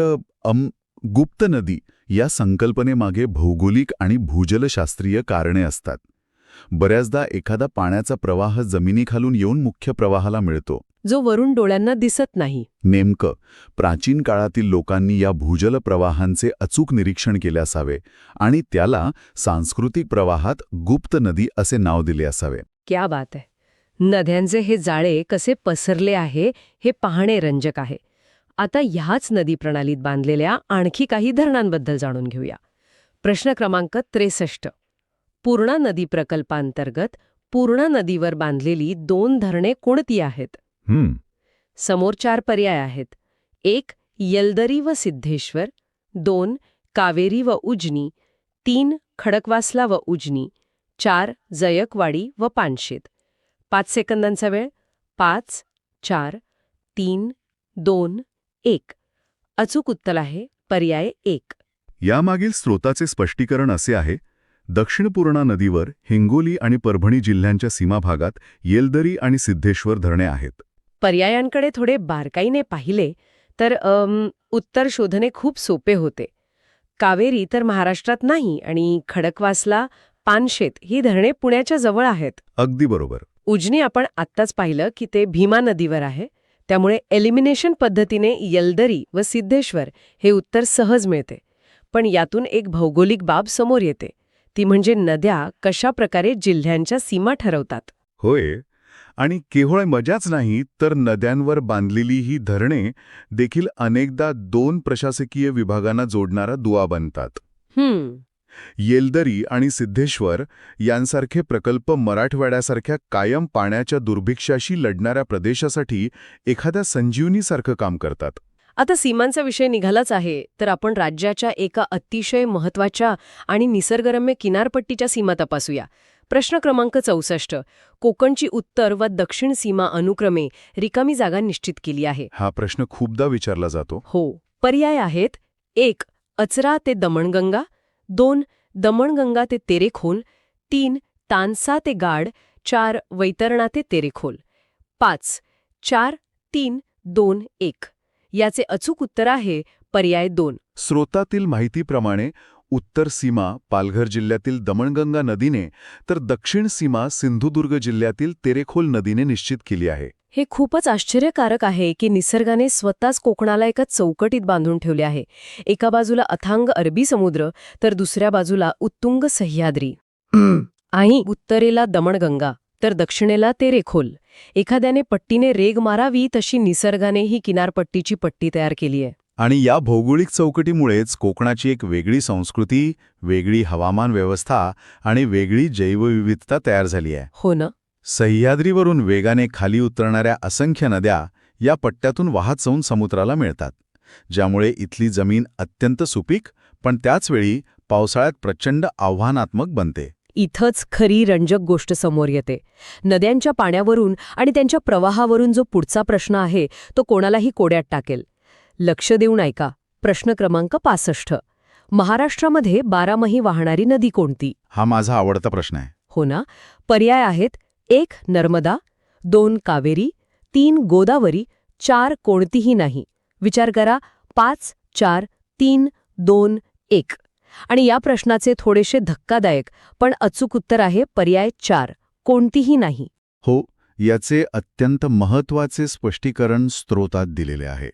गुप्त नदी या संकल्पनेमागे भौगोलिक आणि भूजलशास्त्रीय कारणे असतात. बऱ्याचदा एखादा पाण्याचा प्रवाह जमिनीखालून येऊन मुख्य प्रवाहाला मिळतो, जो वरून डोळ्यांना दिसत नाही. नेमकं प्राचीन काळातील लोकांनी या भूजल प्रवाहांचे अचूक निरीक्षण केले असावे आणि त्याला सांस्कृतिक प्रवाहात गुप्त नदी असे नाव दिले असावे. क्या बात आहे. नद्यांचे हे जाळे कसे पसरले आहे हे पाहणे रंजक आहे. आता ह्याच नदी प्रणालीत बांधलेल्या आणखी काही धरणांबद्दल जाणून घेऊया. प्रश्न क्रमांक 63. पूर्णा नदी प्रकल्पांतर्गत पूर्णा नदीवर बांधलेली 2 धरणे कोणती आहेत? समोर 4 पर्याय आहेत. 1 येलदरी व सिद्धेश्वर, 2 कावेरी व उजनी, 3 खडकवासला व उजनी, 4 जयकवाडी व पानशेत. 5 सेकंदांचा वेळ. 5, 4, 3, 2, 1. अचूक उत्तर आहे पर्याय 1. यामागील स्रोताचे स्पष्टीकरण असे आहे. दक्षिण पूर्णा नदीवर हिंगोली आणि परभणी जिल्ह्यांच्या सीमाभागात येलदरी आणि सिद्धेश्वर धरणे आहेत. पर्यायांकडे थोडे बारकाईने पाहिले तर उत्तर शोधणे खूप सोपे होते. कावेरी तर महाराष्ट्रात नाही आणि खडकवासला, पानशेत ही धरणे पुण्याच्या जवळ आहेत. अगदी बरोबर. उजनी आपण आत्ताच पाहिलं की ते भीमा नदीवर आहे. त्यामुळे एलिमिनेशन पद्धतीने येलदरी व सिद्धेश्वर हे उत्तर सहज मिळते. पण यातून एक भौगोलिक बाब समोर येते, ती म्हणजे नद्या कशा प्रकारे जिल्ह्यांच्या सीमा ठरवतात. होय. आणि केवळ मजाच नाही तर नद्यांवर बांधलेली ही धरणे देखील अनेकदा 2 प्रशासकीय विभागांना जोडणारा दुवा बनतात. येलदरी आणि सिद्धेश्वर यांसारखे प्रकल्प मराठवाड्यासारख्या कायम पाण्याच्या दुर्भिक्षाशी लढणाऱ्या प्रदेशासाठी एखाद्या संजीवनीसारखं काम करतात. आता सीमांचा विषय निघालाच आहे तर आपण राज्याच्या एका अतिशय महत्त्वाच्या आणि निसर्गरम्य किनारपट्टीच्या सीमा तपासूया. प्रश्न क्रमांक 64. कोकणची उत्तर व दक्षिण सीमा अनुक्रमे रिकामी जागा निश्चित केली आहे. हा प्रश्न खूपदा विचारला जातो. हो. पर्याय आहेत 1 अचरा ते दमणगंगा, 2 दमणगंगा ते तेरेखोल, 3 तानसा ते गाड, 4 वैतरणा ते तेरेखोल. 5, 4, 3, 2, 1. याचे अचूक उत्तर आहे पर्याय 2. स्रोतातील माहितीप्रमाणे उत्तर सीमा पालघर जिल्ह्यातील दमणगंगा नदीने तर दक्षिण सीमा सिंधुदुर्ग जिल्ह्यातील तेरेखोल नदीने निश्चित केली आहे. हे खूपच आश्चर्यकारक आहे की निसर्गाने स्वतःच कोकणाला एका चौकटीत बांधून ठेवले आहे. एका बाजूला अथांग अरबी समुद्र तर दुसऱ्या बाजूला उत्तुंग सह्याद्री आणि उत्तरेला दमणगंगा तर दक्षिणेला तेरेखोल. एखाद्याने पट्टीने रेग मारावी तशी निसर्गाने ही किनारपट्टीची पट्टी तयार केली आहे. आणि या भौगोलिक चौकटीमुळेच कोकणाची एक वेगळी संस्कृती, वेगळी हवामान व्यवस्था आणि वेगळी जैवविविधता तयार झाली आहे. हो ना. सह्याद्रीवरून वेगाने खाली उतरणाऱ्या असंख्य नद्या या पट्ट्यातून वाहत जाऊन समुद्राला मिळतात, ज्यामुळे इथली जमीन अत्यंत सुपीक पण त्याचवेळी पावसाळ्यात प्रचंड आव्हानात्मक बनते. इथंच खरी रंजक गोष्ट समोर येते. नद्यांच्या पाण्यावरून आणि त्यांच्या प्रवाहावरून जो पुढचा प्रश्न आहे तो कोणालाही कोड्यात टाकेल. लक्ष देऊन ऐका. प्रश्न क्रमांक 65. महाराष्ट्रामध्ये बारामही वाहणारी नदी कोणती? हा माझा आवडता प्रश्न आहे. हो ना. पर्याय आहेत 1 नर्मदा, 2 कावेरी, 3 गोदावरी, 4 कोणतीही नाही. विचार करा. 5, 4, 3, 2, 1. आणि या प्रश्नाचे थोडेसे धक्कादायक पण अचूक उत्तर आहे पर्याय 4 कोणतीही नाही. हो, याचे अत्यंत महत्त्वाचे स्पष्टीकरण स्रोतात दिलेले आहे.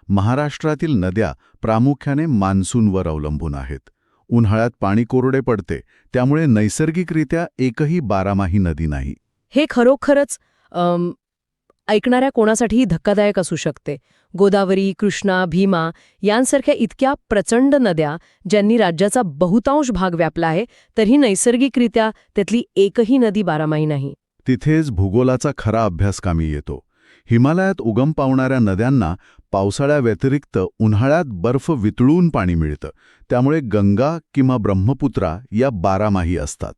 महाराष्ट्रातील नद्या प्रामुख्याने मान्सूनवर अवलंबून आहेत. उन्हाळ्यात पाणी कोरडे पडते, त्यामुळे नैसर्गिकरित्या एकही बारामाही नदी नाही. हे खरोखरच ऐकणाऱ्या कोणासाठीही धक्कादायक असू शकते. गोदावरी, कृष्णा, भीमा यांसारख्या इतक्या प्रचंड नद्या ज्यांनी राज्याचा बहुतांश भाग व्यापला आहे, तरीही नैसर्गिकरित्या त्यातली एकही नदी बारामाही नाही. तिथेच भूगोलाचा खरा अभ्यास कामी येतो. हिमालयात उगम पावणाऱ्या नद्यांना पावसाळ्याव्यतिरिक्त उन्हाळ्यात बर्फ वितळून पाणी मिळतं, त्यामुळे गंगा किंवा ब्रह्मपुत्रा या बारामाही असतात.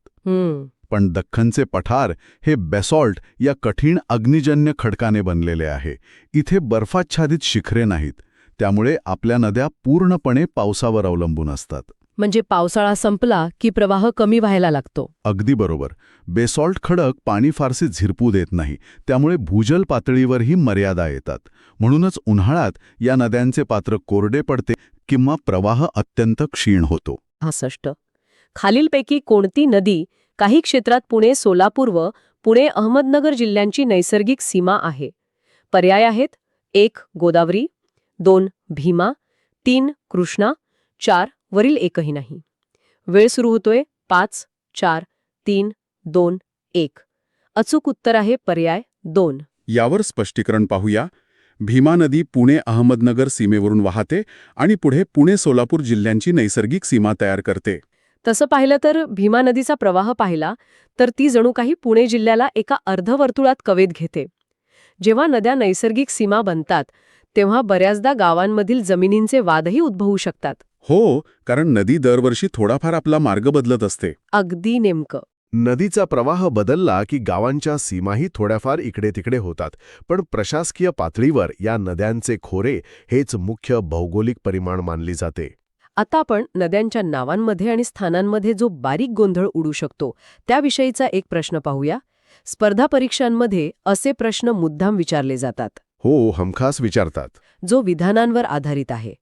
पण दख्खनचे पठार हे बेसॉल्ट या कठीण अग्निजन्य खडकाने बनलेले आहे. इथे बर्फाच्छादित शिखरे नाहीत, त्यामुळे आपल्या नद्या पूर्णपणे पावसावर अवलंबून असतात. म्हणजे पावसाळा संपला की प्रवाह कमी व्हायला लागतो. अगदी बरोबर. बेसॉल्ट खडक पाणी फारसे झिरपू देत नाही, त्यामुळे भूजल पातळीवरही मर्यादा येतात. म्हणूनच उन्हाळ्यात या नद्यांचे पात्र कोरडे पडते किंवा प्रवाह अत्यंत क्षीण होतो. 65. खालीलपैकी कोणती नदी काही क्षेत्रात पुणे, सोलापूर व पुणे, अहमदनगर जिल्ह्यांची नैसर्गिक सीमा आहे? पर्याय आहेत 1 गोदावरी, 2 भीमा, 3 कृष्णा, 4 वरील एकही नाही. वेळ सुरू होतोय. 5, 4, 3, 2, 1. अचूक उत्तर आहे पर्याय 2. यावर स्पष्टीकरण पाहूया. भीमा नदी पुणे अहमदनगर सीमेवरून वाहते आणि पुढे पुणे सोलापूर जिल्ह्यांची नैसर्गिक सीमा तयार करते. तसं पाहिलं तर भीमा नदीचा प्रवाह पाहिला तर ती जणू काही पुणे जिल्ह्याला एका अर्धवर्तुळात कवेत घेते. जेव्हा नद्या नैसर्गिक सीमा बनतात तेव्हा बऱ्याचदा गावांमधील जमिनींचे वादही उद्भवू शकतात. हो, कारण नदी दरवर्षी थोडाफार आपला मार्ग बदलत असते. अगदी नेमकं. नदीचा प्रवाह बदलला की गावांच्या सीमाही थोड्याफार इकडे तिकडे होतात. पण प्रशासकीय पातळीवर या नद्यांचे खोरे हेच मुख्य भौगोलिक परिमाण मानली जाते. आता आपण नद्यांच्या नावांमध्ये आणि स्थानांमध्ये जो बारीक गोंधळ उडू शकतो त्याविषयीचा एक प्रश्न पाहूया. स्पर्धा परीक्षांमध्ये असे प्रश्न मुद्दाम विचारले जातात. हो, हमखास विचारतात. जो विधानांवर आधारित आहे.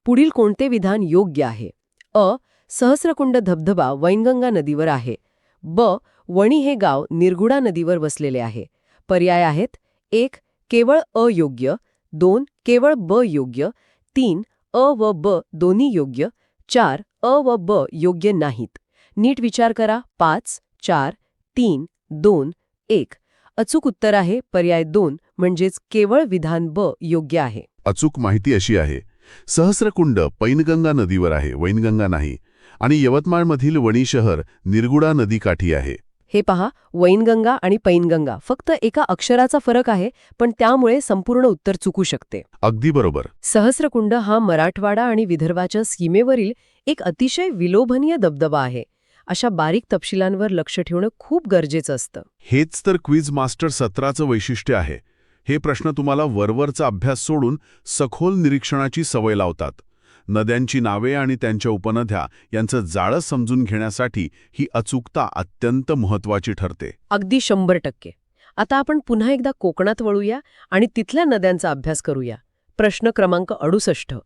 पुढील कोणते विधान योग्य आहे? अ. सहस्रकुंड धबधबा वैनगंगा नदीवर आहे. ब. वणी हे गाव निरगुडा नदीवर वसलेले आहे. पर्याय आहेत 1 केवळ अ योग्य, 2 केवळ ब योग्य, 3 अ व ब दोन्ही योग्य, 4 अ व ब योग्य नाहीत. नीट विचार करा. 5, 4, 3, 2, 1. अचूक उत्तर आहे पर्याय 2 म्हणजेच केवळ विधान ब योग्य आहे. अचूक माहिती अशी आहे. सहस्रकुंड पैनगंगा नदीवर आहे, वैनगंगा नाही. आणि यवतमाळमधील वणी शहर निरगुडा नदीकाठी आहे. हे पहा, वैनगंगा आणि पैनगंगा फक्त एका अक्षराचा फरक आहे, पण त्यामुळे संपूर्ण उत्तर चुकू शकते. अगदी बरोबर. सहस्रकुंड हा मराठवाडा आणि विदर्भाच्या सीमेवरील एक अतिशय विलोभनीय धबधबा आहे. अशा बारीक तपशिलांवर लक्ष ठेवणं खूप गरजेचं असतं. हेच तर क्विज मास्टर सत्राचं वैशिष्ट्य आहे. हे प्रश्न तुम्हाला वरवरचा अभ्यास सोडून सखोल निरीक्षणाची सवय लावतात. नद्यांची नावे आणि त्यांच्या उपनद्या यांचं जाळं समजून घेण्यासाठी ही अचूकता अत्यंत महत्त्वाची ठरते. अगदी 100%. आता आपण पुन्हा एकदा कोकणात वळूया आणि तिथल्या नद्यांचा अभ्यास करूया. प्रश्न क्रमांक 68.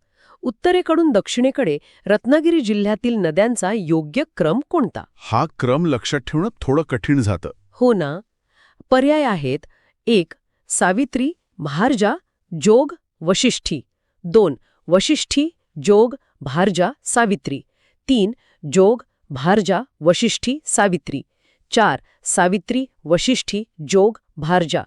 उत्तरेकडून दक्षिणेकडे रत्नागिरी जिल्ह्यातील नद्यांचा योग्य क्रम कोणता? हा क्रम लक्षात ठेवणं थोडं कठीण जातं. हो ना. पर्याय आहेत: 1. सावित्री, भारजा, जोग, वशिष्ठी. 2. वशिष्ठी, जोग, भारजा, सावित्री. 3. जोग, भारजा, वशिष्ठी, सावित्री. 4. सावित्री, वशिष्ठी, जोग, भारजा.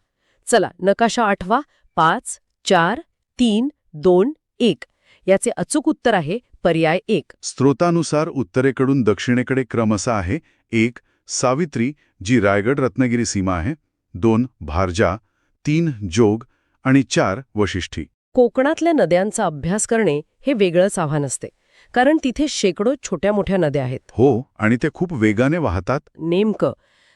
चला नकाशा आठवा. 5, 4, 3, 2, 1. याचे अचूक उत्तर आहे पर्याय 1. स्रोतानुसार उत्तरेकडून दक्षिणेकडे क्रम असा आहे: 1. सावित्री, जी रायगड रत्नागिरी सीमा आहे. 2. भारजा. 3. जोग. आणि 4. वशिष्ठी. कोकणातल्या नद्यांचा अभ्यास करणे हे वेगळंच आव्हान असते, कारण तिथे शेकडो छोट्या मोठ्या नद्या आहेत. हो, आणि ते खूप वेगाने वाहतात. नेमकं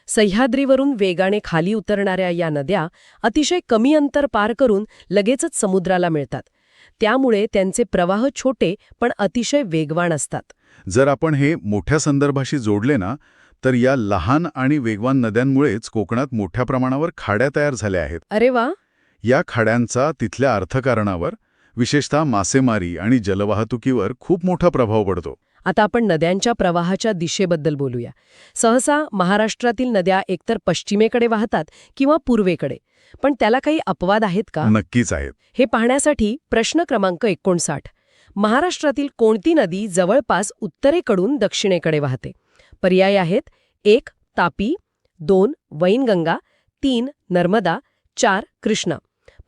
सह्याद्रीवरून वेगाने खाली उतरणाऱ्या या नद्या अतिशय कमी अंतर पार करून लगेचच समुद्राला मिळतात. त्यामुळे त्यांचे प्रवाह छोटे पण अतिशय वेगवान असतात. जर आपण हे मोठ्या संदर्भाशी जोडले ना, तर या लहान आणि वेगवान नद्यांमुळेच कोकणात मोठ्या प्रमाणावर खाड्या तयार झाल्या आहेत. अरे वा. या खाड्यांचा तिथल्या अर्थकारणावर, विशेषतः मासेमारी आणि जलवाहतुकीवर खूप मोठा प्रभाव पडतो. आता आपण नद्यांच्या प्रवाहाच्या दिशेबद्दल बोलूया. सहसा महाराष्ट्रातील नद्या एकतर पश्चिमेकडे वाहतात किंवा पूर्वेकडे. पण त्याला काही अपवाद आहेत का? नक्कीच आहेत. हे पाहण्यासाठी प्रश्न क्रमांक 59. महाराष्ट्रातील कोणती नदी जवळपास उत्तरेकडून दक्षिणेकडे वाहते? पर्याय आहेत: 1. तापी, 2. वैनगंगा, 3. नर्मदा, 4. कृष्णा.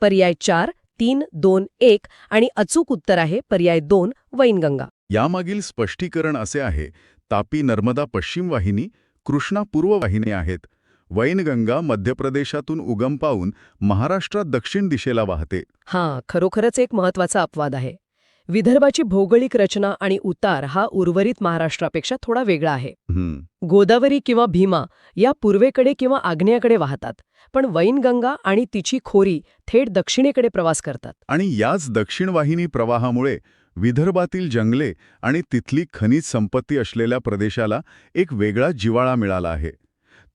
पर्याय 4, 3, 2, 1 आणि अचूक उत्तर आहे पर्याय 2, वैनगंगा. यामागील स्पष्टीकरण असे आहे: तापी नर्मदा पश्चिम वाहिनी, कृष्णा पूर्व वाहिनी आहेत. वैनगंगा मध्य प्रदेशातून उगम पावून महाराष्ट्रात दक्षिण दिशेला वाहते. हां, खरोखरच एक महत्वाचा अपवाद आहे. विदर्भाची भौगोलिक रचना आणि उतार हा उर्वरित महाराष्ट्रापेक्षा थोडा वेगळा आहे. गोदावरी किंवा भीमा या पूर्वेकडे किंवा आग्नेयेकडे वाहतात, पण वैनगंगा आणि तिची खोरी थेट दक्षिणेकडे प्रवास करतात. आणि याच दक्षिण वाहिनी प्रवाहामुळे विदर्भातील जंगले आणि तिथली खनिज संपत्ती असलेल्या प्रदेशाला एक वेगळा जिव्हाळा मिळाला आहे.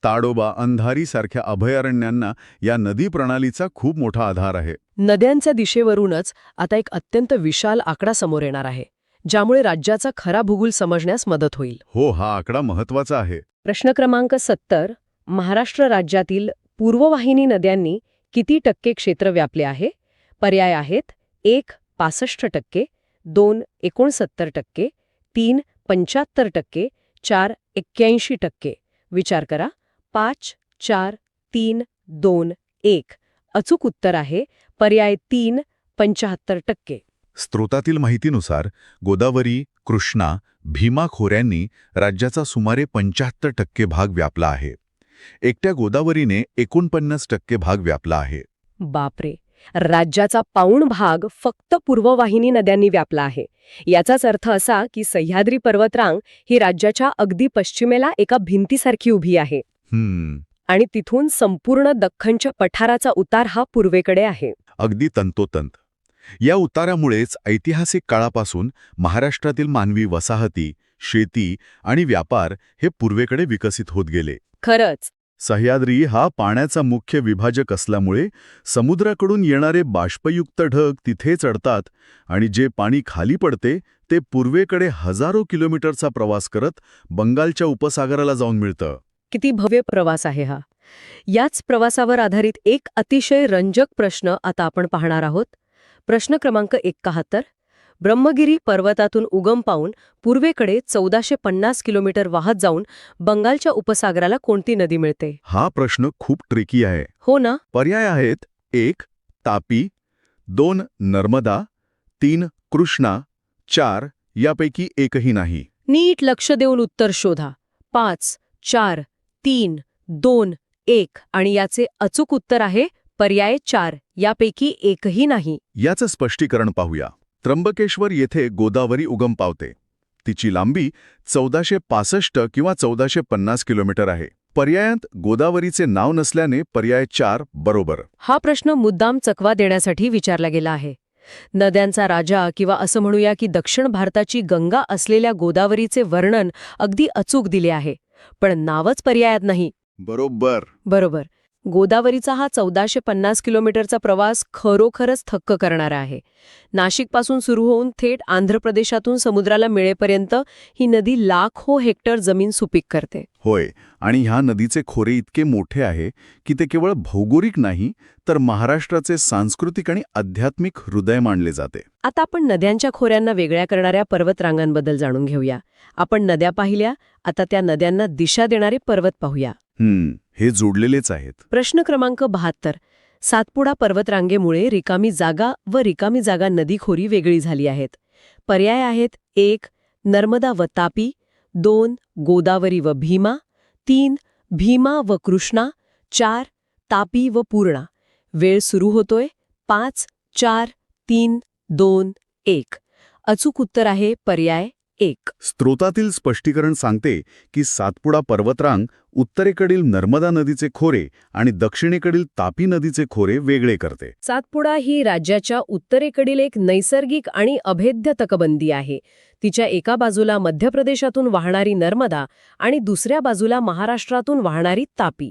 ताडोबा, अंधारी सारख्या अभयारण्यांना या नदी प्रणालीचा खूप मोठा आधार आहे. नद्यांच्या दिशेवरूनच आता एक अत्यंत विशाल आकडा समोर येणार आहे, ज्यामुळे राज्याचा खरा भूगोल समजण्यास मदत होईल. हो, हा आकडा महत्वाचा आहे. प्रश्न क्रमांक 70. महाराष्ट्र राज्यातील पूर्ववाहिनी नद्यांनी किती टक्के क्षेत्र व्यापले आहे? पर्याय आहेत: 1. 65%, 2. 69%, 3. 75%, 4. 81%. विचार करा. 5, 4, 3, 2, 1. अचूक उत्तर आहे पर्याय 3, 75%. स्रोतातील माहितीनुसार गोदावरी, कृष्णा, भीमा खोऱ्यांनी राज्याचा सुमारे 75% भाग व्यापला आहे. एकट्या गोदावरीने 49% भाग व्यापला आहे. बापरे. राज्याचा पाऊण भाग फक्त पूर्ववाहिनी नद्यांनी व्यापला आहे. याचाच अर्थ असा की सह्याद्री पर्वतरांग ही राज्याच्या अगदी पश्चिमेला एका भिंतीसारखी उभी आहे. आणि तिथून संपूर्ण दख्खनच्या पठाराचा उतार हा पूर्वेकडे आहे. अगदी तंतोतंत. या उतारामुळेच ऐतिहासिक काळापासून महाराष्ट्रातील मानवी वसाहती, शेती आणि व्यापार हे पूर्वेकडे विकसित होत गेले. खरंच. सह्याद्री हा पाण्याचा मुख्य विभाजक असल्यामुळे समुद्राकडून येणारे बाष्पयुक्त ढग तिथे चढतात आणि जे पाणी खाली पडते ते पूर्वेकडे हजारो किलोमीटरचा प्रवास करत बंगालच्या उपसागराला जाऊन मिळतं. किती भव्य प्रवास आहे हा. याच प्रवासावर आधारित एक अतिशय रंजक प्रश्न आता आपण पाहणार आहोत. प्रश्न क्रमांक 71. ब्रह्मगिरी पर्वतातून उगम पावून पूर्वेकडे 1450 किलोमीटर वाहत जाऊन बंगालच्या उपसागराला कोणती नदी मिळते? हा प्रश्न खूप ट्रिकी आहे. हो ना. पर्याय आहेत: 1. तापी, 2. नर्मदा, 3. कृष्णा, 4. यापैकी एकही नाही. नीट लक्ष देऊन उत्तर शोधा. 5, 4, 3, 2, 1 आणि याचे अचूक उत्तर आहे पर्याय 4. यापैकी एकही नाही. याचं स्पष्टीकरण पाहूया. त्र्यंबकेश्वर येथे गोदावरी उगम पावते. तिची लांबी 1465 किंवा 1450 किलोमीटर आहे. पर्यायात गोदावरीचे नाव नसल्याने पर्याय 4 बरोबर. हा प्रश्न मुद्दाम चकवा देण्यासाठी विचारला गेला आहे. नद्यांचा राजा किंवा असं म्हणूया की दक्षिण भारताची गंगा असलेल्या गोदावरीचे वर्णन अगदी अचूक दिले आहे, पण नावच पर्यायात नाही. बरोबर. बरोबर. गोदावरीचा हा 1450 किलोमीटरचा प्रवास खरोखरच थक्क करणारा आहे. नाशिकपासून सुरू होऊन थेट आंध्र प्रदेशातून समुद्राला मिळेपर्यंत ही नदी लाखो हेक्टर जमीन सुपीक करते. होय, आणि ह्या नदीचे खोरे इतके मोठे आहे की ते केवळ भौगोलिक नाही तर महाराष्ट्राचे सांस्कृतिक आणि आध्यात्मिक हृदय मानले जाते. आता आपण नद्यांच्या खोऱ्यांना वेगळ्या करणाऱ्या पर्वतरांगांबद्दल जाणून घेऊया. आपण नद्या पाहिल्या, आता त्या नद्यांना दिशा देणारे पर्वत पाहूया. हे जोडलेलेच आहेत. प्रश्न क्रमांक 72. सातपुडा पर्वतरांगेमुळे रिकामी जागा व रिकामी जागा नदीखोरी वेगळी झाली आहेत. पर्याय आहेत: 1. नर्मदा व तापी, 2. गोदावरी व भीमा, 3. भीमा व कृष्णा, 4. तापी व पूर्णा. वेळ सुरू होतोय 5, 4, 3, 2, 1. अचूक उत्तर आहे पर्याय 1. स्रोतातील स्पष्टीकरण सांगते की सातपुडा पर्वतरांग उत्तरेकडील नर्मदा नदीचे खोरे आणि दक्षिणेकडील तापी नदीचे खोरे वेगळे करते. सातपुडा ही राज्याच्या उत्तरेकडील एक नैसर्गिक आणि अभेद्य तटबंदी आहे. तिच्या एका बाजूला मध्य प्रदेशातून वाहणारी नर्मदा आणि दुसऱ्या बाजूला महाराष्ट्रातून वाहणारी तापी.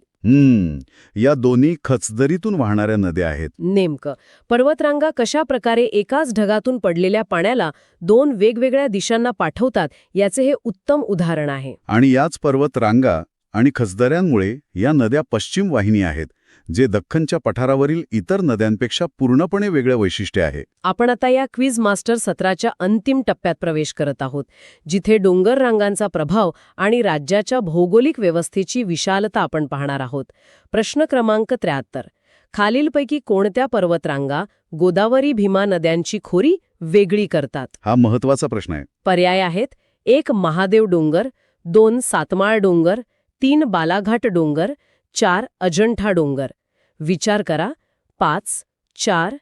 या दोन्ही खचदरीतून वाहणाऱ्या नद्या आहेत. नेमकं पर्वतरांगा कशा प्रकारे एकाच ढगातून पडलेल्या पाण्याला दोन वेगवेगळ्या दिशांना पाठवतात याचे हे उत्तम उदाहरण आहे. आणि याच पर्वतरांगा आणि खचदऱ्यांमुळे या नद्या पश्चिम वाहिनी आहेत, जे दख्खनच्या पठारावरील इतर नद्यांपेक्षा पूर्णपणे वेगळे वैशिष्ट्य आहे. आपण आता या क्विज मास्टर सत्राच्या अंतिम टप्प्यात प्रवेश करत आहोत, जिथे डोंगर रांगांचा प्रभाव आणि राज्याच्या भौगोलिक व्यवस्थेची विशालता आपण पाहणार आहोत. प्रश्न क्रमांक 73. खालीलपैकी कोणत्या पर्वतरांगा गोदावरी भीमा नद्यांची खोरी वेगळी करतात? हा महत्वाचा प्रश्न आहे. पर्याय आहेत: 1. महादेव डोंगर, 2. सातमाळ डोंगर, 3. बालाघाट डोंगर, 4. अजंठा डोंगर. विचार करा. 5, 4,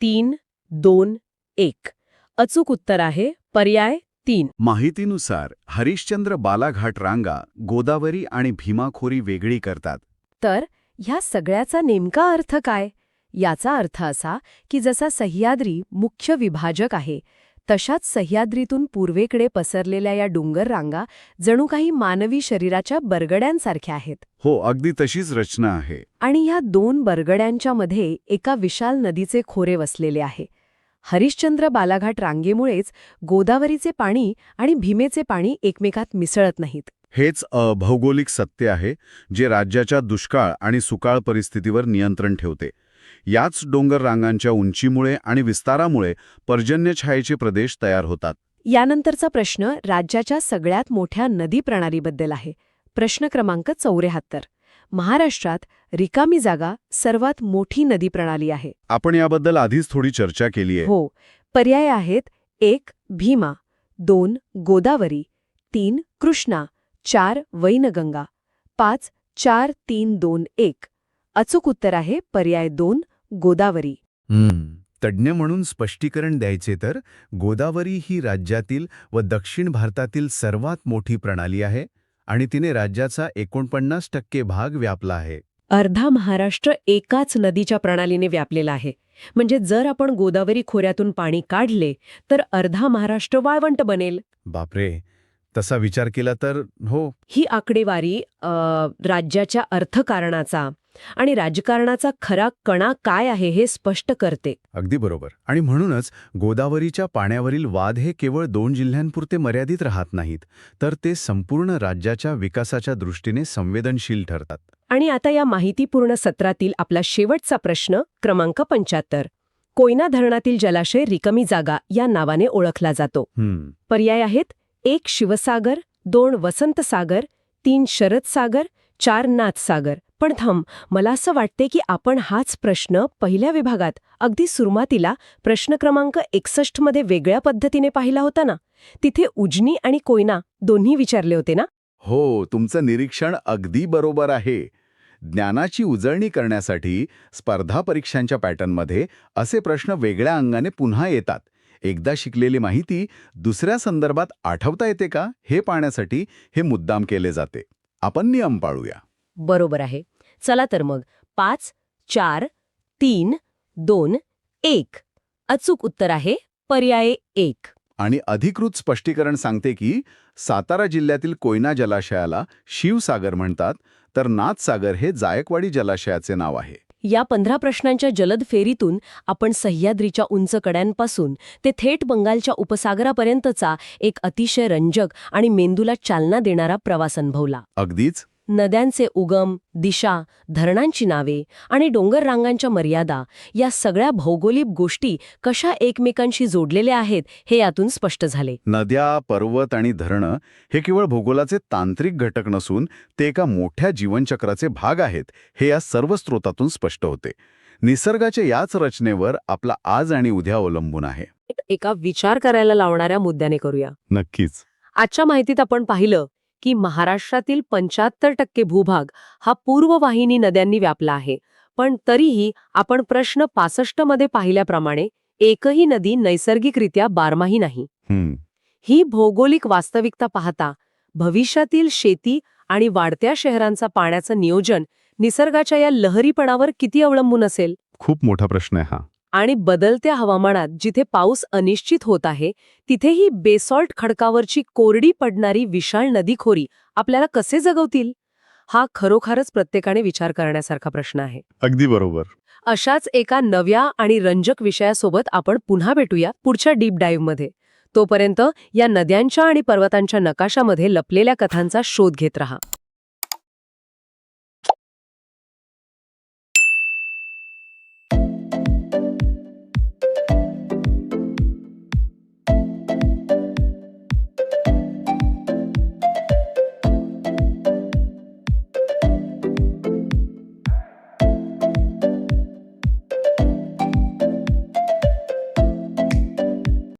3, 2, 1. अचूक उत्तर आहे पर्याय 3. माहितीनुसार हरिश्चंद्र बालाघाट रांगा गोदावरी आणि भीमा खोरी वेगळी करतात. तर ह्या सगळ्याचा नेमका अर्थ काय? याचा अर्थ असा की जसा सह्याद्री मुख्य विभाजक आहे, तशाच सह्याद्रीतून पूर्वेकडे पसरलेल्या या डोंगर रांगा जणू काही मानवी शरीराच्या बरगड्यांसारख्या आहेत. हो, अगदी तशीच रचना आहे. आणि ह्या दोन बरगड्यांच्या मध्ये एका विशाल नदीचे खोरे वसलेले आहे. हरिश्चंद्र बालाघाट रांगेमुळेच गोदावरीचे पाणी आणि भीमेचे पाणी एकमेकात मिसळत नाहीत. हेच भौगोलिक सत्य आहे जे राज्याच्या दुष्काळ आणि सुकाळ परिस्थितीवर नियंत्रण ठेवते. याच डोंगर रांगांच्या उंचीमुळे आणि विस्तारामुळे पर्जन्यछायेचे प्रदेश तयार होतात. यानंतरचा प्रश्न राज्याच्या सगळ्यात मोठ्या नदी प्रणालीबद्दल आहे. प्रश्न क्रमांक 74. महाराष्ट्रात रिकामी जागा सर्वात मोठी नदी प्रणाली आहे. आपण याबद्दल आधीच थोडी चर्चा केली आहे. हो. पर्याय आहेत: 1. भीमा, 2. गोदावरी, 3. कृष्णा, 4. वैनगंगा, 5. 4, 3, 2, 1. अचूक उत्तर आहे पर्याय 2. गोदावरी. तज्ज्ञ म्हणून स्पष्टीकरण द्यायचे तर गोदावरी ही राज्यातील व दक्षिण भारतातील सर्वात मोठी प्रणाली आहे आणि तिने राज्याचा 49% भाग व्यापला आहे. अर्धा महाराष्ट्र एकाच नदीच्या प्रणालीने व्यापलेला आहे. म्हणजे जर आपण गोदावरी खोऱ्यातून पाणी काढले तर अर्धा महाराष्ट्र वाळवंट बनेल. बापरे, तसा विचार केला तर हो. ही आकडेवारी राज्याच्या अर्थकारणाचा आणि राजकारणाचा खरा कणा काय आहे हे स्पष्ट करते. अगदी बरोबर. आणि म्हणूनच गोदावरीच्या पाण्यावरील वाद हे केवळ 2 जिल्ह्यांपुरते मर्यादित राहत नाहीत, तर ते संपूर्ण राज्याच्या विकासाच्या दृष्टीने संवेदनशील ठरतात. आणि आता या माहितीपूर्ण सत्रातील आपला शेवटचा प्रश्न क्रमांक 75. कोयना धरणातील जलाशय रिकामी जागा या नावाने ओळखला जातो. पर्याय आहेत: 1. शिवसागर, 2. वसंतसागर, 3. शरदसागर, 4. नाथसागर. पण थांब, मला असं वाटते की आपण हाच प्रश्न पहिल्या विभागात अगदी सुरुवातीला प्रश्न क्रमांक 61 मध्ये वेगळ्या पद्धतीने पाहिला होता ना. तिथे उजनी आणि कोयना दोन्ही विचारले होते ना. हो, तुमचं निरीक्षण अगदी बरोबर आहे. ज्ञानाची उजळणी करण्यासाठी स्पर्धा परीक्षांच्या पॅटर्नमध्ये असे प्रश्न वेगळ्या अंगाने पुन्हा येतात. एकदा शिकलेली माहिती दुसऱ्या संदर्भात आठवता येते का हे पाहण्यासाठी हे मुद्दाम केले जाते. आपण नियम पाळूया. बरोबर आहे. चला तर मग 5, 4, 3, 2, 1. अचूक उत्तर आहे पर्याय 1. आणि अधिकृत स्पष्टीकरण सांगते की सातारा जिल्ह्यातील कोयना जलाशयाला शिवसागर म्हणतात, तर नाथसागर हे जायकवाडी जलाशयाचे नाव आहे. या 15 प्रश्नांच्या जलद फेरीतून आपण सह्याद्रीच्या उंच कड्यांपासून ते थेट बंगालच्या उपसागरापर्यंतचा एक अतिशय रंजक आणि मेंदूला चालना देणारा प्रवास अनुभवला. अगदीच. नद्यांचे उगम, दिशा, धरणांची नावे आणि डोंगर रांगांच्या मर्यादा या सगळ्या भौगोलिक गोष्टी कशा एकमेकांशी जोडलेल्या आहेत हे यातून स्पष्ट झाले. नद्या, पर्वत आणि धरणं हे केवळ भूगोलाचे तांत्रिक घटक नसून ते एका मोठ्या जीवनचक्राचे भाग आहेत हे या सर्व स्रोतातून स्पष्ट होते. निसर्गाच्या याच रचनेवर आपला आज आणि उद्या अवलंबून आहे. एका विचार करायला लावणाऱ्या मुद्द्याने करूया. नक्कीच. आजच्या माहितीत आपण पाहिलं की महाराष्ट्रातील 75% भूभाग हा पूर्ववाहिनी नद्यांनी व्यापला आहे. पण तरीही आपण प्रश्न 65 मध्ये पाहिल्याप्रमाणे एकही नदी नैसर्गिकरित्या बारमाही नाही. ही भौगोलिक वास्तविकता पाहता भविष्यातील शेती आणि वाढत्या शहरांचा पाण्याचं नियोजन निसर्गाच्या या लहरीपणावर किती अवलंबून असेल? खूप मोठा प्रश्न आहे हा. आणि बदलत्या हवामानात जिथे पाऊस अनिश्चित होत आहे तिथेही बेसॉल्ट खडकावरची कोरडी पडणारी विशाळ नदीखोरी आपल्याला कसे जगवतील? हा खरोखरच प्रत्येकाने विचार करण्यासारखा प्रश्न आहे. अगदी बरोबर. अशाच एका नव्या आणि रंजक विषयासोबत आपण पुन्हा भेटूया पुढच्या डीप डाईव्हमध्ये. तोपर्यंत या नद्यांच्या आणि पर्वतांच्या नकाशामध्ये लपलेल्या कथांचा शोध घेत रहा.